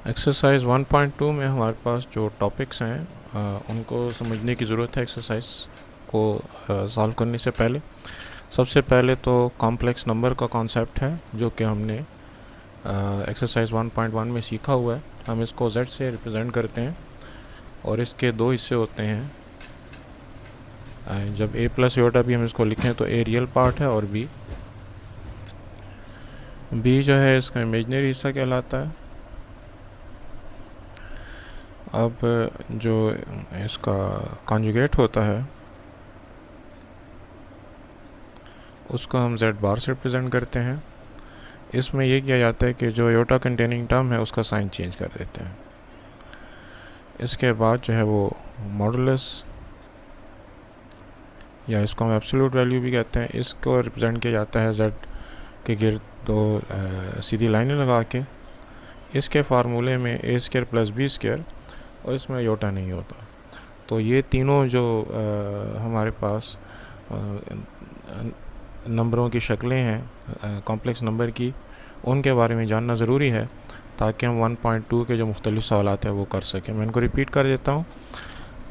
Exercise 1.2 में हमारे पास जो टॉपिक्स हैं उनको समझने की ज़रूरत है एक्सरसाइज को सॉल्व करने से पहले। सबसे पहले तो कॉम्प्लेक्स नंबर का कॉन्सेप्ट है जो कि हमने एक्सरसाइज 1.1 में सीखा हुआ है। हम इसको z से रिप्रेजेंट करते हैं और इसके दो हिस्से होते हैं। जब a प्लस योटा भी हम इसको लिखें तो a रियल पार्ट है और b जो है इसका इमेजनरी हिस्सा कहलाता है। अब जो इसका कॉन्जुगेट होता है उसको हम z बार से रिप्रेजेंट करते हैं। इसमें यह किया जाता है कि जो योटा कंटेनिंग टर्म है उसका साइन चेंज कर देते हैं। इसके बाद जो है वो मॉडुलस या इसको हम एब्सोल्यूट वैल्यू भी कहते हैं, इसको रिप्रेजेंट किया जाता है z के गिर्द दो सीधी लाइनें लगा के। इसके फार्मूले में a square plus B square और इसमें योटा नहीं होता। तो ये तीनों जो हमारे पास नंबरों की शक्लें हैं कॉम्प्लेक्स नंबर की, उनके बारे में जानना ज़रूरी है ताकि हम 1.2 के जो मुख्तलिफ सवालात हैं वो कर सकें। मैं इनको रिपीट कर देता हूँ।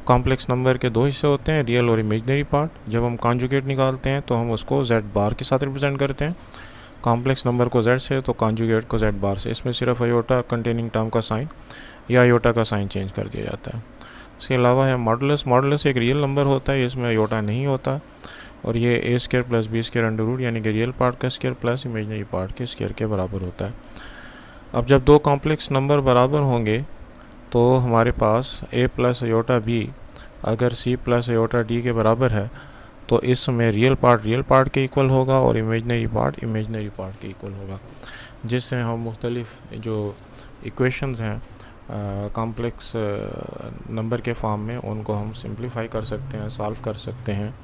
कॉम्प्लेक्स नंबर के दो हिस्से होते हैं, रियल और इमेजनरी पार्ट। जब हम कॉन्जुगेट निकालते हैं तो हम उसको z बार के साथ रिप्रेजेंट करते हैं। कॉम्प्लेक्स नंबर को z से तो कॉन्जुगेट को z बार से। इसमें सिर्फ अयोटा कंटेनिंग टर्म का साइन या अयोटा का साइन चेंज कर दिया जाता है। इसके अलावा है मॉडुलस। मॉडुलस एक रियल नंबर होता है, इसमें अयोटा नहीं होता और ये a square plus B square under root यानी कि रियल पार्ट का स्क्वायर प्लस इमेजनरी पार्ट के स्क्वायर के बराबर होता है। अब जब दो कॉम्प्लेक्स नंबर बराबर होंगे तो हमारे पास a प्लस अयोटा b अगर c प्लस अयोटा d के बराबर है तो इसमें रियल पार्ट के इक्वल होगा और इमेजनरी पार्ट के इक्वल होगा, जिससे हम मुख्तलिफ जो इक्वेशंस हैं कॉम्प्लेक्स नंबर के फॉर्म में उनको हम सिंप्लीफाई कर सकते हैं, सॉल्व कर सकते हैं।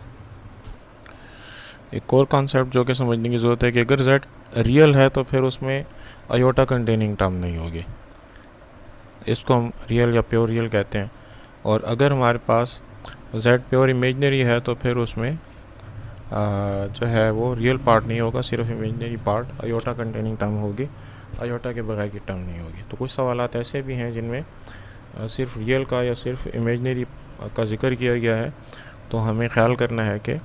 एक और कॉन्सेप्ट जो कि समझने की ज़रूरत है कि अगर z रियल है तो फिर उसमें अयोटा कंटेनिंग टर्म नहीं होगी, इसको हम रियल या प्योर रियल कहते हैं। और अगर हमारे पास z प्योर इमेजनरी है तो फिर उसमें जो है वो रियल पार्ट नहीं होगा, सिर्फ imaginary part iota containing term होगी, अयोटा के बगैर की टर्म नहीं होगी। तो कुछ सवालात ऐसे भी हैं जिनमें सिर्फ रियल का या सिर्फ इमेजनरी का जिक्र किया गया है, तो हमें ख्याल करना है कि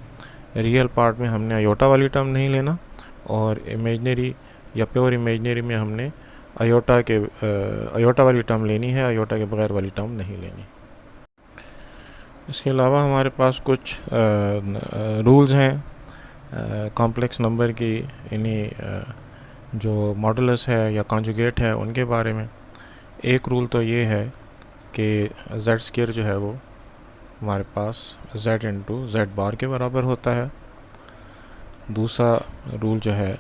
रियल पार्ट में हमने अयोटा वाली टर्म नहीं लेना और इमेजनरी या प्योर इमेजनरी में हमने अयोटा वाली टर्म लेनी है, अयोटा के बगैर वाली टर्म नहीं लेनी। इसके अलावा हमारे पास कुछ रूल्स हैं कॉम्प्लेक्स नंबर की, इन्हीं जो मॉडुलस है या कॉन्जुगेट है उनके बारे में। एक रूल तो ये है कि z स्क्वायर जो है वो हमारे पास z इंटू z बार के बराबर होता है। दूसरा रूल जो है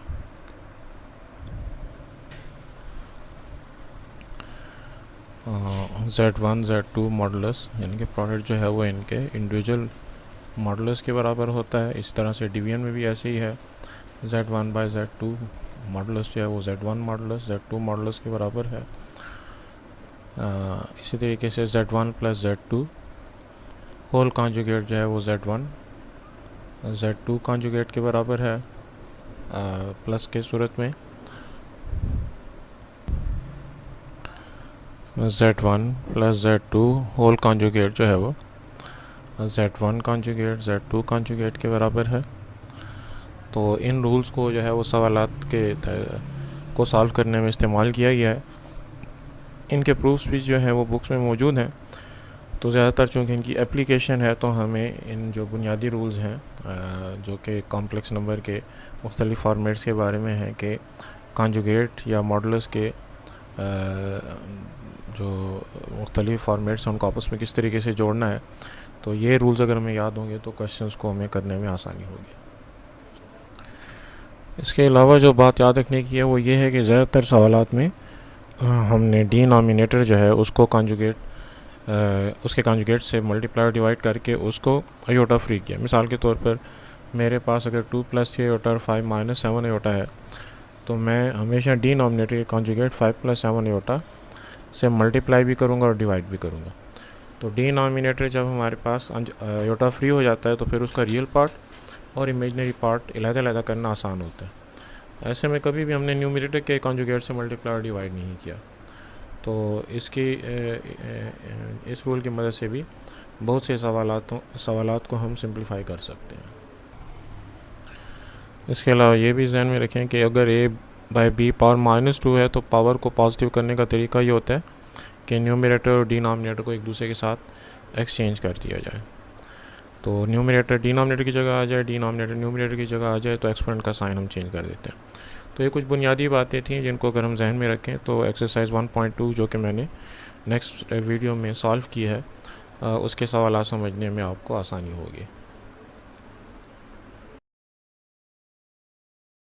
z1 z2 मॉडुलस यानी कि प्रोडक्ट जो है वो इनके इंडिविजुअल मॉडुलस के बराबर होता है। इस तरह से डिवीजन में भी ऐसे ही है, z1 बाय z2 मॉडुलस जो है वो z1 मॉडुलस z2 मॉडुलस के बराबर है। इसी तरीके से z1 plus z2 whole conjugate जो है वो z1 z2 कॉन्जुगेट के बराबर है प्लस के सूरत में। z1 plus z2 whole conjugate जो है वो z1 कॉन्जुगेट z2 कॉन्जुगेट के बराबर है। तो इन रूल्स को जो है वो सवालात को सॉल्व करने में इस्तेमाल किया गया है। इनके प्रूफ्स भी जो है वो बुक्स में मौजूद हैं, तो ज़्यादातर चूँकि इनकी एप्लीकेशन है तो हमें इन जो बुनियादी रूल्स हैं जो कि कॉम्प्लेक्स नंबर के मुख्तलिफ़ फॉर्मेट्स के बारे में हैं कि कॉन्जुगेट या मॉडुलस के जो मुख्तलिफ़ फॉर्मेट्स हैं उनको आपस में किस तरीके से जोड़ना है, तो ये रूल्स अगर हमें याद होंगे तो क्वेश्चंस को हमें करने में आसानी होगी। इसके अलावा जो बात याद रखने की है वो ये है कि ज़्यादातर सवालात में हमने डिनोमिनेटर जो है उसको उसके कॉन्जुगेट से मल्टीप्लाई डिवाइड करके उसको अयोटा फ्री किया। मिसाल के तौर पर मेरे पास अगर 2 प्लस 3 अयोटा और 5 माइनस 7 अयोटा है तो मैं हमेशा डिनोमिनेटर के कॉन्जुगेट 5 प्लस 7 अयोटा से मल्टीप्लाई भी करूँगा और डिवाइड भी करूँगा। तो डिनोमिनेटर जब हमारे पास अयोटा फ्री हो जाता है तो फिर उसका रियल पार्ट और इमेजनरी पार्ट अलग-अलग करना आसान होता है। ऐसे में कभी भी हमने न्यूमरेटर के कॉन्जुगेट से मल्टीप्लाई और डिवाइड नहीं किया। तो इस रूल की मदद से भी बहुत से सवालात को हम सिंप्लीफाई कर सकते हैं। इसके अलावा ये भी जहन में रखें कि अगर a/b⁻2 है तो पावर को पॉजिटिव करने का तरीका ये होता है कि न्यूमरेटर और डिनोमिनेटर को एक दूसरे के साथ एक्सचेंज कर दिया जाए। तो न्यूमरेटर डिनोमिनेटर की जगह आ जाए, डिनोमिनेटर न्यूमरेटर की जगह आ जाए, तो एक्सपोनेंट का साइन हम चेंज कर देते हैं। तो ये कुछ बुनियादी बातें थी जिनको अगर हम जहन में रखें तो एक्सरसाइज 1.2 जो कि मैंने नेक्स्ट वीडियो में सॉल्व की है, उसके सवाल समझने में आपको आसानी होगी।